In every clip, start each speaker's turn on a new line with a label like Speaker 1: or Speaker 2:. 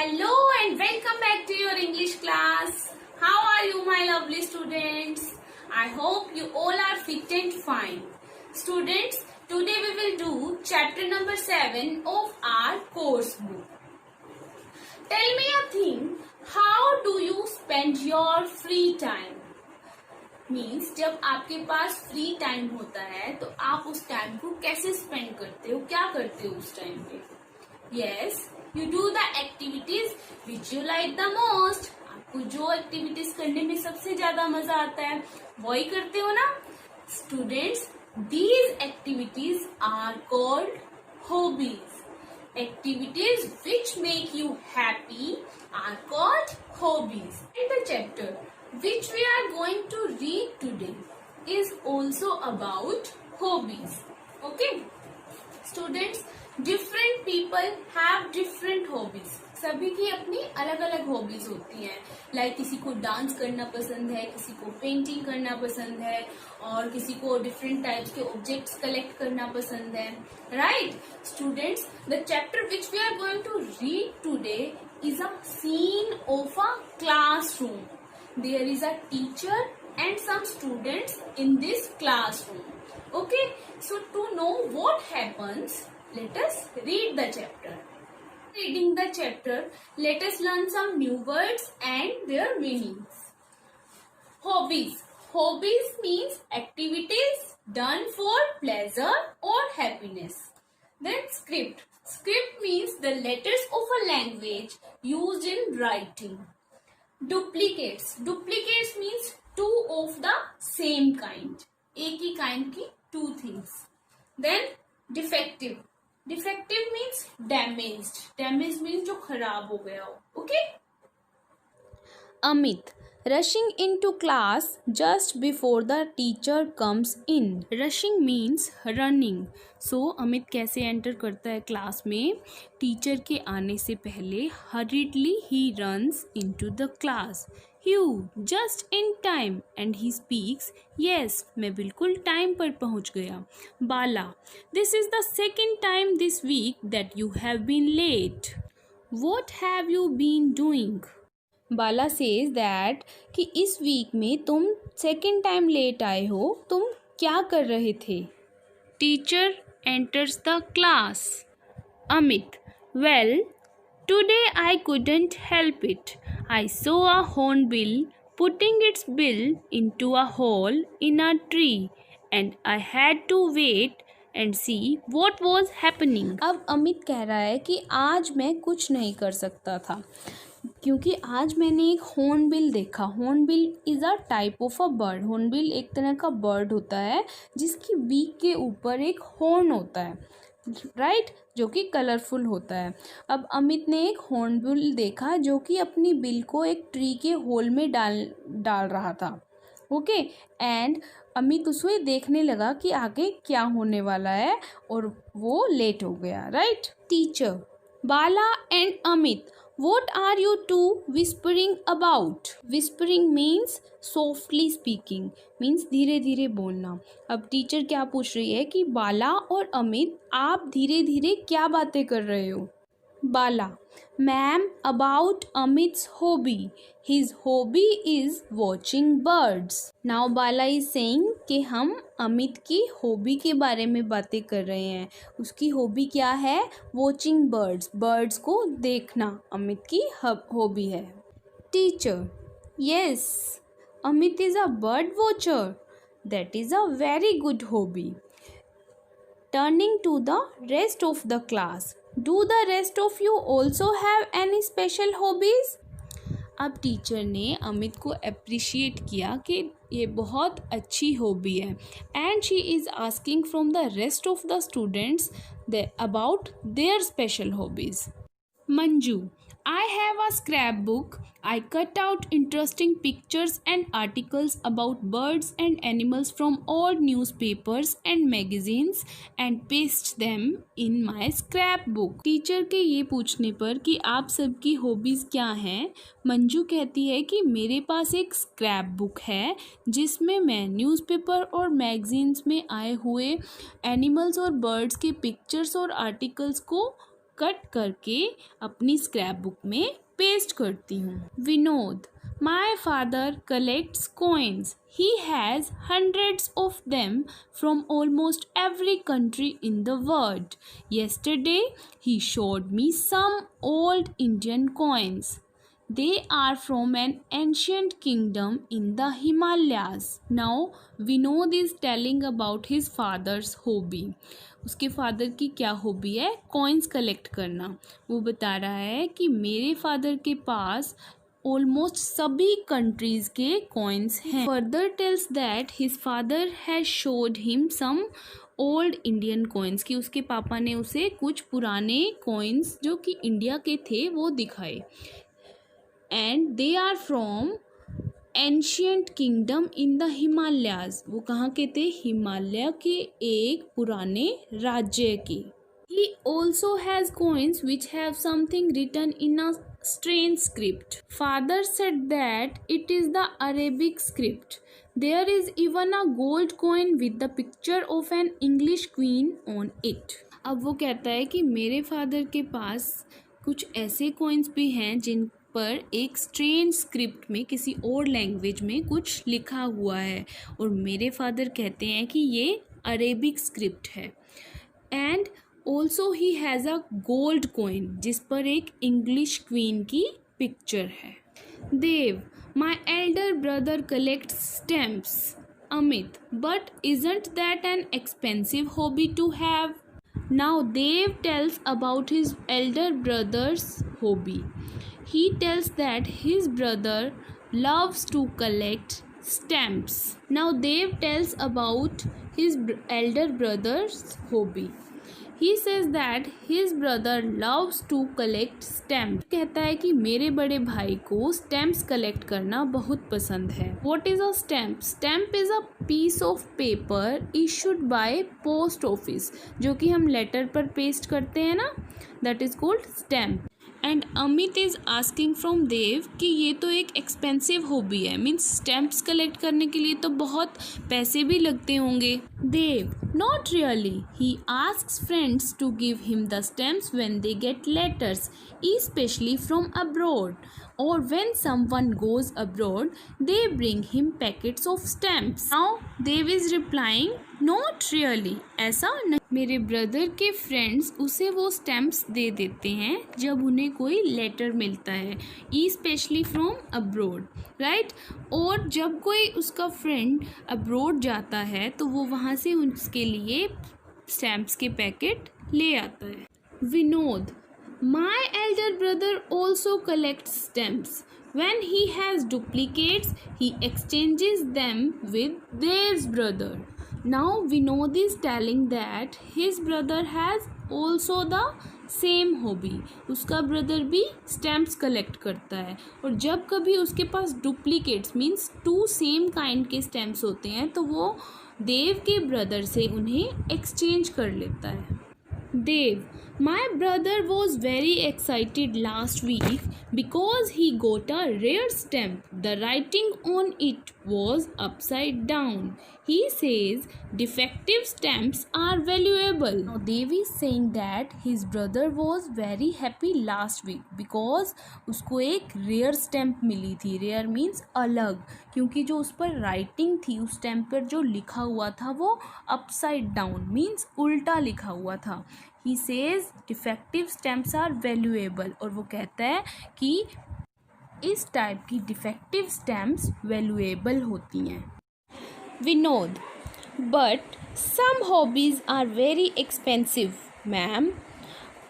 Speaker 1: Hello and welcome back to your English class. How are you, my lovely students? I hope you all are fit and fine. Students, today we will do chapter number 7 of our course book. Tell me a thing, how do you spend your free time? Means जब आपके पास free time होता है तो आप उस time को कैसे spend करते हो, क्या करते हो उस टाइम पे? Yes, you do the activities which you like the most. आपको जो एक्टिविटीज करने में सबसे ज्यादा मजा आता है वही करते हो ना students. These activities are called hobbies. Activities which make you happy are called hobbies. In the chapter which we are going to read today is also about hobbies. Okay? Students, different people have different hobbies. सभी की अपनी अलग अलग hobbies होती हैं. Like किसी को dance करना पसंद है, किसी को पेंटिंग करना पसंद है, और किसी को डिफरेंट टाइप्स के ऑब्जेक्ट्स कलेक्ट करना पसंद है. Right students, the chapter which we are going to read today is a scene of a classroom. There is a teacher and some students in this classroom. Okay, so to know what happens, let us read the chapter. Reading the chapter, let us learn some new words and their meanings. Hobbies. Hobbies means activities done for pleasure or happiness. Then script. Script means the letters of a language used in writing. Duplicates. Duplicates means two of the same kind. एक ही kind की two things. Then defective. Defective means damaged. Damaged means जो खराब हो गया हो. Okay? Amit rushing into class just before the teacher comes in. Rushing means running. So Amit कैसे enter करता है क्लास में? टीचर के आने से पहले hurriedly he runs into the class. You just in time and he speaks, yes, मैं बिल्कुल टाइम पर पहुंच गया. बाला, this is the second time this week that you have been late. What have you been doing? Bala says that कि इस week में तुम second time late आए हो. तुम क्या कर रहे थे? Teacher enters the class. Amit, well today I couldn't help it. I saw a hornbill putting its bill into a hole in a tree and I had to wait and see what was happening. अब अमित कह रहा है कि आज मैं कुछ नहीं कर सकता था क्योंकि आज मैंने एक हॉर्नबिल देखा. Hornbill is a type of a bird. Hornbill एक तरह का बर्ड होता है जिसकी बीक के ऊपर एक हॉर्न होता है. राइट, जो कि कलरफुल होता है. अब अमित ने एक हॉर्नबिल देखा जो कि अपनी बिल को एक ट्री के होल में डाल रहा था. ओके, एंड अमित उसे देखने लगा कि आगे क्या होने वाला है और वो लेट हो गया. Right. Teacher, Bala and Amit, what are you two whispering about? Whispering means softly speaking, means धीरे धीरे बोलना. अब टीचर क्या पूछ रही है कि बाला और अमित आप धीरे धीरे क्या बातें कर रहे हो? Bala, ma'am, about Amit's hobby. His hobby is watching birds. Now Bala is saying कि हम अमित की हॉबी के बारे में बातें कर रहे हैं. उसकी हॉबी क्या है? Watching birds. बर्ड्स को देखना अमित की हॉबी है. Teacher, yes, Amit is a bird watcher. That is a very good hobby. Turning to the rest of the class, Do the rest of you also have any special hobbies? अब teacher ने अमित को appreciate किया कि ये बहुत अच्छी hobby है. And she is asking from the rest of the students about their special hobbies. Manju, I have a scrapbook. I cut out interesting pictures and articles about birds and animals from old newspapers and magazines and paste them in my scrapbook. Teacher के ये पूछने पर कि आप सबकी hobbies क्या हैं, मंजू कहती है कि मेरे पास एक स्क्रैप बुक है जिसमें मैं न्यूज़पेपर और मैगजीन्स में आए हुए एनिमल्स और बर्ड्स के पिक्चर्स और आर्टिकल्स को कट करके अपनी स्क्रैप बुक में पेस्ट करती हूँ। Vinod, my father collects coins. He has hundreds of them from almost every country in the world. Yesterday, he showed me some old Indian coins. They are from an ancient kingdom in the Himalayas. Now, Vinod is telling about his father's hobby. उसके father की क्या hobby है? Coins collect करना। वो बता रहा है कि मेरे फादर के पास ऑलमोस्ट सभी कंट्रीज के कॉइन्स हैं। Further tells that his father has showed him some old Indian coins, कि उसके पापा ने उसे कुछ पुराने कॉइन्स जो कि इंडिया के थे वो दिखाए। And they are from ancient kingdom in the Himalayas. वो कहाँ के थे? हिमालय के एक पुराने राज्य के। He also has coins which have something written in a strange script. Father said that it is the Arabic script. There is even a gold coin with the picture of an English queen on it. अब वो कहता है कि मेरे father के पास कुछ ऐसे coins भी हैं जिन पर एक स्ट्रेंज स्क्रिप्ट में किसी और लैंग्वेज में कुछ लिखा हुआ है, और मेरे फादर कहते हैं कि ये अरेबिक स्क्रिप्ट है। And also he has a gold coin जिस पर एक इंग्लिश क्वीन की पिक्चर है। Dev, my elder brother collect stamps. Amit, but isn't that an expensive hobby to have? Now Dev tells about his elder brother's hobby. He tells that his brother loves to collect stamps. Now Dev tells about his elder brother's hobby. He says that his brother loves to collect stamps. कहता है कि मेरे बड़े भाई को stamps collect करना बहुत पसंद है. What is a stamp? Stamp is a piece of paper issued by post office. जो कि हम letter पर paste करते हैं ना, that is called stamp. And Amit is asking from Dev कि ये तो एक एक्सपेंसिव हॉबी है, मीन्स स्टैम्प्स कलेक्ट करने के लिए तो बहुत पैसे भी लगते होंगे। Dev, not really, he asks friends to give him the stamps when they get letters, especially from abroad, or when someone goes abroad they bring him packets of stamps. Now Dev is replying, not really, ऐसा नहीं। मेरे brother के friends उसे वो stamps दे देते हैं जब उन्हें कोई लेटर मिलता है, especially from abroad, राइट? और जब कोई उसका फ्रेंड अब्रोड जाता है तो वो वहाँ से उसके लिए स्टैम्प्स के पैकेट ले आता है। Vinod, my elder brother also collects stamps. When he has duplicates, he exchanges them with Dev's brother. Now Vinod is telling that his brother has also the same hobby. उसका ब्रदर भी stamps collect करता है, और जब कभी उसके पास duplicates means two same kind के स्टैम्प्स होते हैं तो वो देव के ब्रदर से उन्हें एक्सचेंज कर लेता है। Dev, my brother was very excited last week because he got a rare stamp. The writing on it was upside down. He says defective stamps are valuable. Now Dev is saying that his brother was very happy last week because उसको एक rare stamp मिली थी। Rare means अलग, क्योंकि जो उस पर writing थी उस stamp पर जो लिखा हुआ था वो upside down means उल्टा लिखा हुआ था। He says defective stamps are valuable, और वो कहता है कि इस टाइप की डिफेक्टिव स्टैम्प्स वैल्यूएबल होती हैं। Vinod, but some hobbies are very expensive ma'am.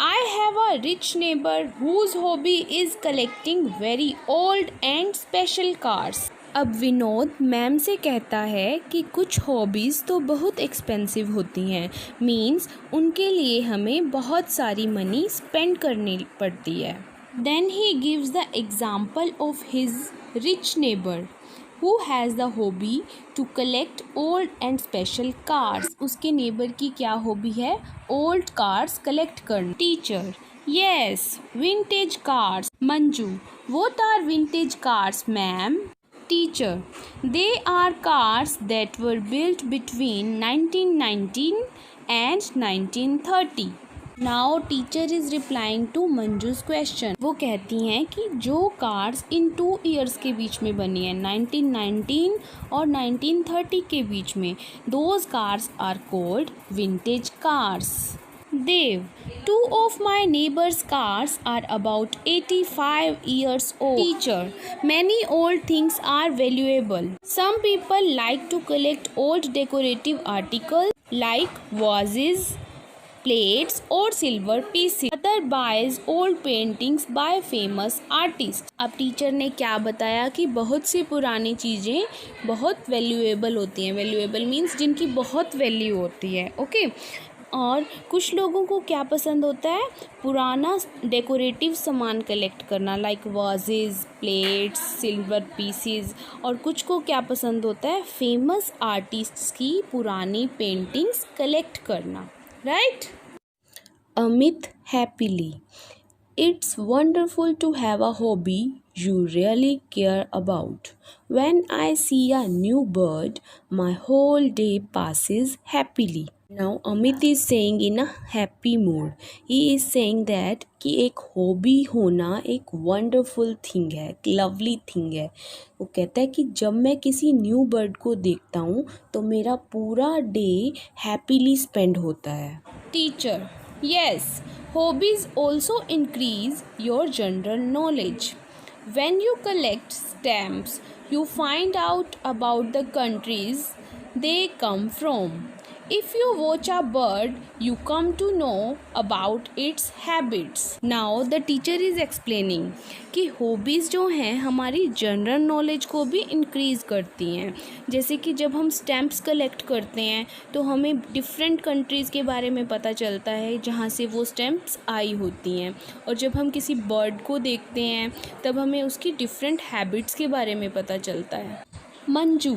Speaker 1: I have a rich neighbour whose hobby is collecting very old and special cars. अब विनोद मैम से कहता है कि कुछ हॉबीज़ तो बहुत एक्सपेंसिव होती हैं, मीन्स उनके लिए हमें बहुत सारी मनी स्पेंड करनी पड़ती है। Then he gives the example of his rich neighbour who has the hobby to collect old and special cars. उसके नेबर की क्या हॉबी है? ओल्ड कार्स कलेक्ट करना। Teacher, yes, vintage cars. Manju, what are vintage cars ma'am? Teacher, they are cars that were built between 1919 and 1930. Now teacher is replying to Manju's question. वो कहती हैं कि जो कार्स इन 2 ईयर्स के बीच में बनी है, 1919 और 1930 के बीच में, those cars are called vintage cars. Dev, 2 of my neighbor's cars are about 85 years old. Teacher, many old things are valuable. Some people like to collect old decorative articles like vases, plates or silver pieces. Other buys old paintings by famous artists. अब teacher ने क्या बताया कि बहुत सी पुरानी चीज़ें बहुत valuable होती हैं। वैल्यूएबल मीन्स जिनकी बहुत वैल्यू होती है। ओके और कुछ लोगों को क्या पसंद होता है, पुराना डेकोरेटिव सामान कलेक्ट करना लाइक वाजेज, प्लेट्स, सिल्वर पीसीज। और कुछ को क्या पसंद होता है, फेमस आर्टिस्ट्स की पुरानी पेंटिंग्स कलेक्ट करना, right. Amit happily, it's wonderful to have a hobby you really care about. When I see a new bird, my whole day passes happily. Now Amit is saying in a happy mood. He is saying that कि एक hobby होना एक wonderful thing है, एक lovely thing है। वो कहता है कि जब मैं किसी न्यू बर्ड को देखता हूँ तो मेरा पूरा डे हैप्पीली स्पेंड होता है। Teacher, yes, hobbies also increase your general knowledge. When you collect stamps, you find out about the countries they come from. If you watch a bird, you come to know about its habits. Now the teacher is explaining कि hobbies जो हैं हमारी general knowledge को भी increase करती हैं। जैसे कि जब हम स्टैम्प्स कलेक्ट करते हैं तो हमें डिफरेंट कंट्रीज़ के बारे में पता चलता है जहाँ से वो स्टैम्प्स आई होती हैं। और जब हम किसी बर्ड को देखते हैं तब हमें उसकी डिफरेंट हैबिट्स के बारे में पता चलता है। Manju,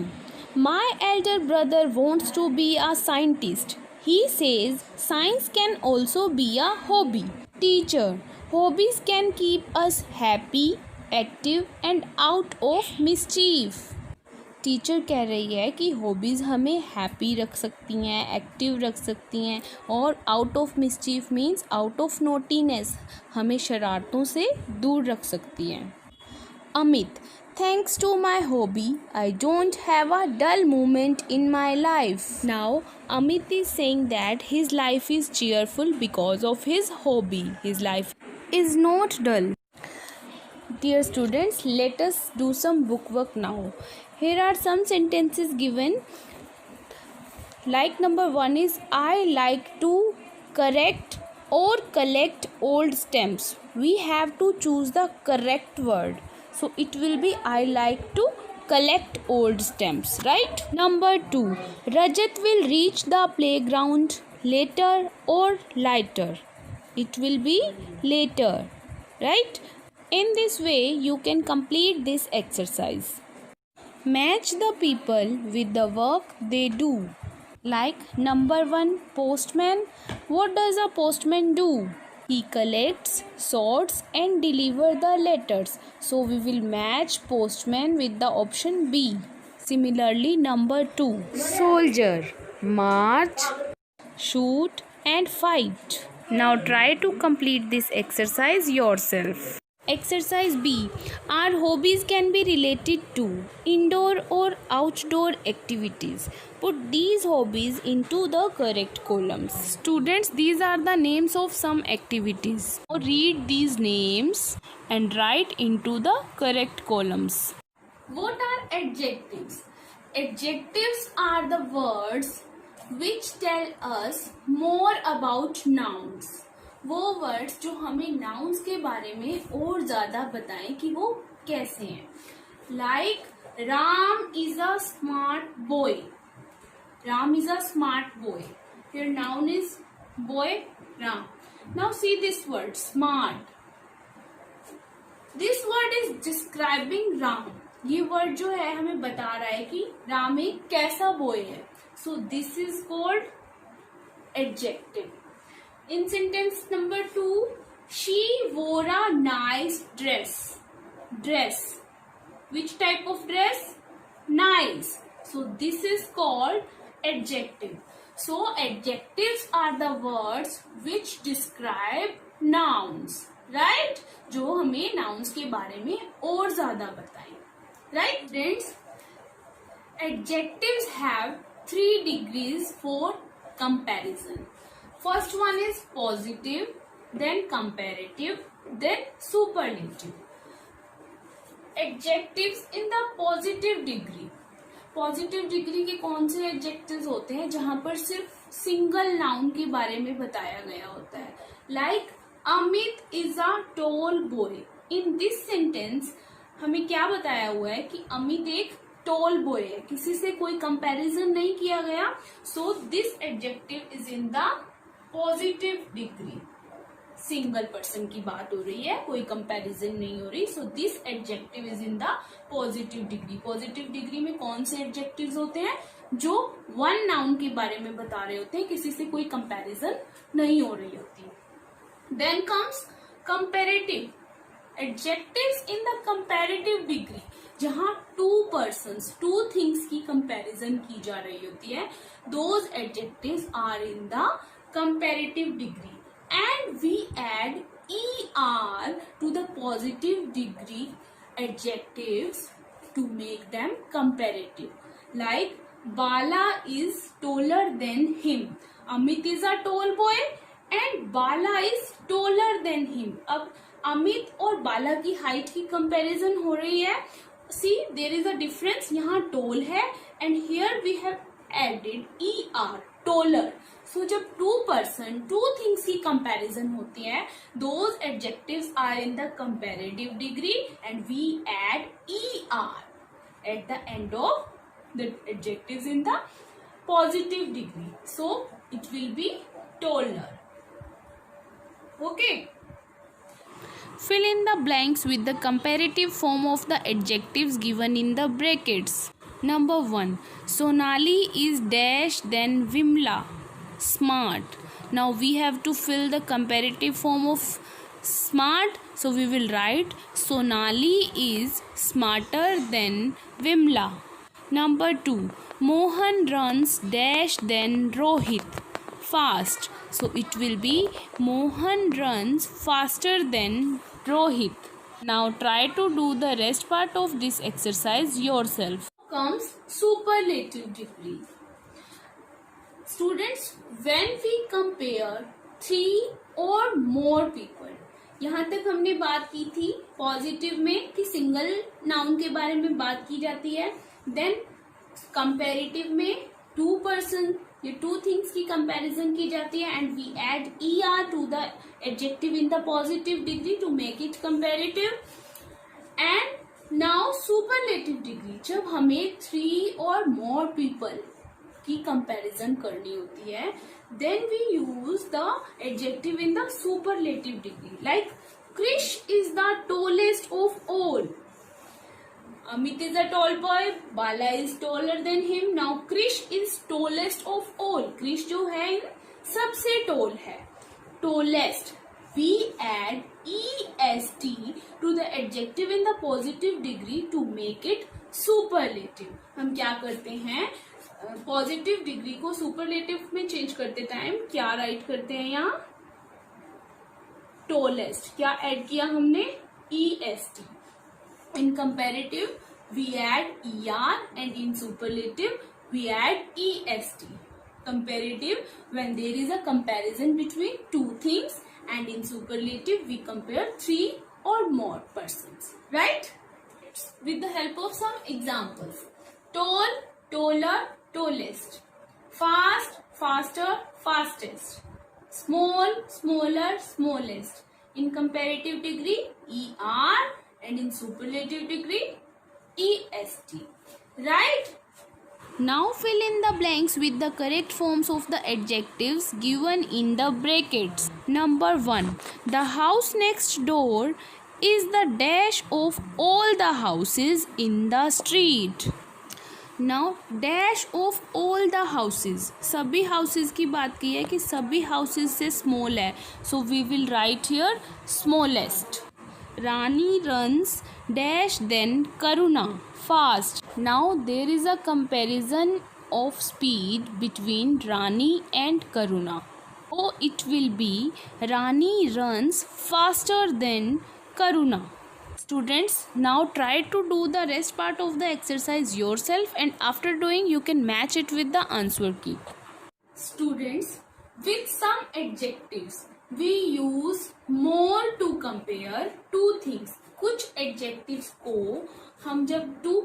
Speaker 1: my elder brother wants to be a scientist. He says science can also be a hobby. Teacher, hobbies can keep us happy, active and out of mischief. Teacher कह रही है कि हॉबीज़ हमें हैप्पी रख सकती हैं, एक्टिव रख सकती हैं और out of mischief means out of naughtiness, हमें शरारतों से दूर रख सकती हैं। Amit, thanks to my hobby, I don't have a dull moment in my life. Now, Amit is saying that his life is cheerful because of his hobby. His life is not dull. Dear students, let us do some book work now. Here are some sentences given. Like number 1 is, I like to correct or collect old stamps. We have to choose the correct word. So it will be I like to collect old stamps, right? Number 2, Rajat will reach the playground later or later. It will be later, right? In this way you can complete this exercise. Match the people with the work they do. Like number 1, postman. What does a postman do? He collects, sorts and deliver the letters. So we will match postman with the option B. Similarly, number 2, soldier. March, shoot and fight. Now try to complete this exercise yourself. Exercise B. Our hobbies can be related to indoor or outdoor activities. Put these hobbies into the correct columns. Students, these are the names of some activities. Now read these names and write into the correct columns. What are adjectives? Adjectives are the words which tell us more about nouns. वो words जो हमें nouns के बारे में और ज़्यादा बताएं कि वो कैसे हैं। Like Ram is a smart boy. Ram is a smart boy. Here noun is boy, Ram. Now see this word, smart. This word is describing Ram. ये वर्ड जो है हमें बता रहा है कि राम एक कैसा बॉय है. So this is called adjective. In sentence number 2, she wore a nice dress. Dress. Which type of dress? Nice. So this is called adjective. So adjectives are the words which describe nouns, right? जो हमें nouns के बारे में और ज्यादा बताएं, right friends? Adjectives have 3 degrees for comparison. First one is positive, then comparative, then superlative. Adjectives in the positive degree. Positive degree के कौन से एडजेक्टिव्स होते हैं जहां पर सिर्फ सिंगल नाउन के बारे में बताया गया होता है, like Amit is a tall boy. In this sentence हमें क्या बताया हुआ है कि अमित एक टॉल बॉय है, किसी से कोई कंपैरिजन नहीं किया गया. So this adjective is in the positive degree. Single person की बात हो रही है, कोई कंपैरिजन नहीं हो रही. So this adjective is in the positive degree. Positive degree में कौन से एडजेक्टिव्स होते हैं? जो वन नाउन के बारे में बता रहे होते हैं, किसी से कोई कंपैरिजन नहीं हो रही होती. Then comes comparative. Adjectives in the comparative degree, जहां टू पर्सन्स, टू थिंग्स की कंपैरिजन की जा रही होती है, those adjectives are in the comparative degree. And we add er to the positive degree adjectives to make them comparative. Like Bala is taller than him. Amit is a tall boy and Bala is taller than him. अब अमित और बाला की height की comparison हो रही है. See, there is a difference. यहाँ tall है and here we have added er, taller. So जब टू पर्सन, टू थिंग्स की कंपैरिजन होती है, those adjectives are in the comparative degree and we add er at the end of the adjectives in the positive degree. So it will be taller. Okay.
Speaker 2: Fill in the blanks with the comparative form of the adjectives given in the brackets. Number 1. Sonali is dash then Vimla. Smart. Now we have to fill the comparative form of smart. So we will write Sonali is smarter than Vimla. Number 2. Mohan runs dash then Rohit. Fast. So it will be Mohan runs faster than Rohit. Now try to do the rest part of this exercise yourself.
Speaker 1: Comes superlative degree. Students, when we compare 3 or more people, यहाँ तक हमने बात की थी positive में कि single noun के बारे में बात की जाती है. देन कंपैरेटिव में टू पर्सन या टू थिंग्स की कंपैरिजन की जाती है and we add er to the adjective in the positive degree to make it comparative. And now superlative degree, जब हमें 3 और मोर पीपल की कंपैरिजन करनी होती है, then we use the adjective in the superlative degree. Like Krish is the tallest of all. Amit is a tall boy. Bala is taller than him. Now Krish is tallest of all. Krish जो है सबसे tall है. Tallest. We add est to the adjective in the positive degree to make it superlative. हम क्या करते हैं? Positive degree को superlative में चेंज करते टाइम क्या राइट करते हैं? यहाँ टोलेस्ट. क्या ऐड किया हमने? est. In comparative we add er and in superlative we add est. Comparative when there is a comparison between two things and in superlative we compare 3 और more persons, right? With the help of some examples. Tall, taller, tallest. Fast, faster, fastest. Small, smaller, smallest. In comparative degree, er, and in superlative degree, est. Right?
Speaker 2: Now fill in the blanks with the correct forms of the adjectives given in the brackets. Number 1. The house next door is the dash of all the houses in the street. Now dash of all the houses, सभी houses की बात की है कि सभी houses से small है. So we will write here smallest. Rani runs dash than Karuna fast. Now there is a comparison of speed between Rani and Karuna. So it will be Rani runs faster than Karuna. Students, now try to do the rest part of the exercise yourself, and after doing you can match it with the answer key.
Speaker 1: Students, with some adjectives we use more to compare two things. कुछ adjectives को हम जब two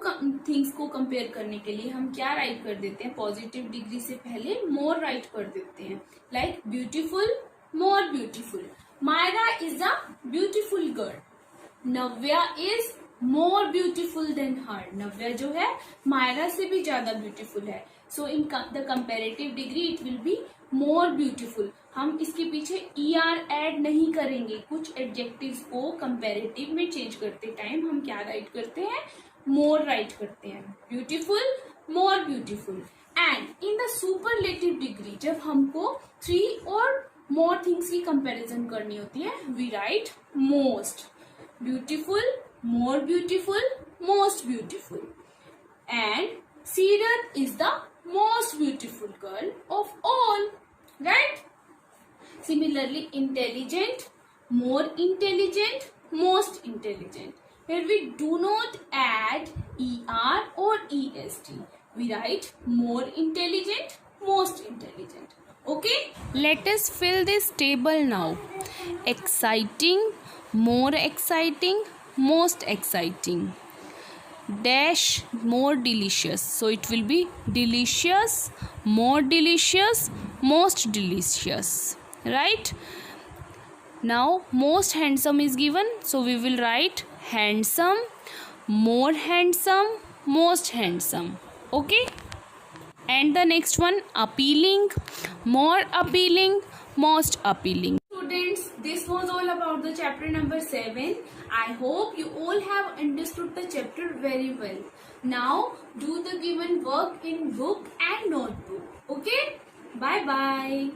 Speaker 1: things को compare करने के लिए हम क्या write कर देते हैं, positive degree से पहले more write कर देते हैं. Like beautiful, more beautiful. Myra is a beautiful girl. Navya is more beautiful than her. Navya जो है Myra से भी ज्यादा beautiful है. So in the comparative degree it will be more beautiful. हम इसके पीछे er add नहीं करेंगे. कुछ adjectives को comparative में change करते टाइम हम क्या write करते हैं, more write करते हैं. Beautiful, more beautiful. And in the superlative degree जब हमको 3 और more things की comparison करनी होती है, we write most. Beautiful, more beautiful, most beautiful. And Sirat is the most beautiful girl of all, right? Similarly, intelligent, more intelligent, most intelligent. Here we do not add er or est. We write more intelligent, most intelligent. Okay?
Speaker 2: Let us fill this table now. Exciting, more exciting, most exciting. Dash, more delicious. So it will be delicious, more delicious, most delicious. Right? Now most handsome is given. So we will write handsome, more handsome, most handsome. Okay? And the next one, appealing, more appealing, most appealing.
Speaker 1: Students, this was all about the chapter number 7. I hope you all have understood the chapter very well. Now do the given work in book and notebook. Okay? Bye bye.